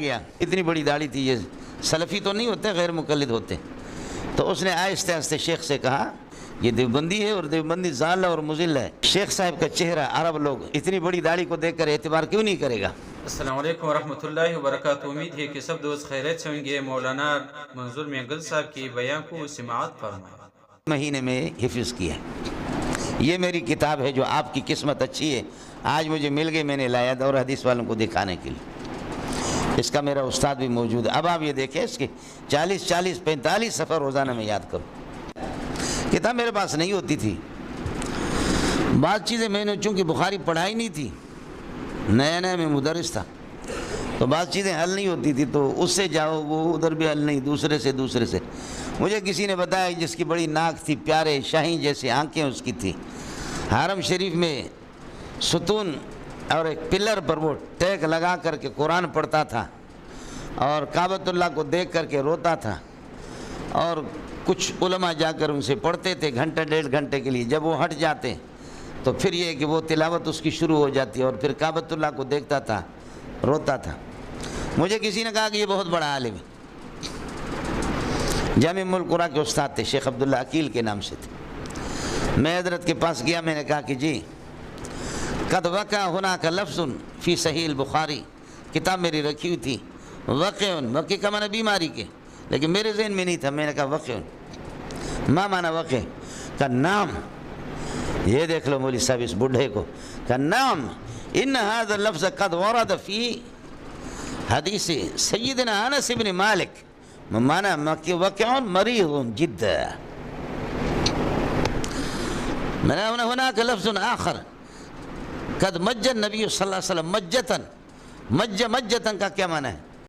گیا اتنی بڑی داڑھی تھی، یہ سلفی تو نہیں ہوتے، غیر مقلد ہوتے. تو اس نے آہستہ آہستہ شیخ سے کہا یہ دیوبندی ہے اور دیوبندی ضال اور مضل ہے. شیخ صاحب کا چہرہ عرب لوگ اتنی بڑی داڑھی کو دیکھ کر اعتبار کیوں نہیں کرے گا؟ السلام علیکم ورحمۃ اللہ وبرکاتہ. امید ہے کہ سب دوست خیریت سے ہوں گے. مولانا منظور مینگل صاحب کی بیان کو سماعت فرمائیں. مہینے میں حفظ کیا. یہ میری کتاب ہے جو آپ کی قسمت اچھی ہے، آج مجھے مل گئی، میں نے لایا اور حدیث والوں کو دکھانے کے لیے. اس کا میرا استاد بھی موجود ہے. اب آپ یہ دیکھیں اس کے 45 صفحہ روزانہ میں یاد کروں. کتاب میرے پاس نہیں ہوتی تھی. بعض چیزیں میں نے چونکہ بخاری پڑھائی نہیں تھی، نیا نیا میں مدرس تھا، تو بعض چیزیں حل نہیں ہوتی تھی، تو اس سے جاؤ وہ ادھر بھی حل نہیں، دوسرے سے. مجھے کسی نے بتایا جس کی بڑی ناک تھی، پیارے شاہین جیسے آنکھیں اس کی تھی، حرم شریف میں ستون اور ایک پلر پر وہ ٹیک لگا کر کے قرآن پڑھتا تھا اور کعبۃ اللہ کو دیکھ کر کے روتا تھا. اور کچھ علماء جا کر ان سے پڑھتے تھے گھنٹہ ڈیڑھ گھنٹے کے لیے. جب وہ ہٹ جاتے تو پھر یہ کہ وہ تلاوت اس کی شروع ہو جاتی اور پھر کعبۃ اللہ کو دیکھتا تھا، روتا تھا. مجھے کسی نے کہا کہ یہ بہت بڑا عالم ہے. جامع ام القریٰ کے استاد تھے، شیخ عبداللہ عقیل کے نام سے تھے. میں حضرت کے پاس گیا، میں نے کہا کہ جی قد وقع ہناک لفظ فی صحیح البخاری، کتاب میری رکھی ہوئی تھی، وقع کا معنی بیماری کے، لیکن میرے ذہن میں نہیں تھا. میں نے کہا وقع ما معنی وقع کا نام، یہ دیکھ لو مولوی صاحب اس بڈھے کو، کا نام ان هذا اللفظ قد ورد فی حدیث سیدنا انس بن مالک، معنی وقع مریض جدا. میں نے هناك لفظ آخر قد مج النبی صلی اللہ علیہ وسلم مجتن، مجتن کا کیا معنی ہے؟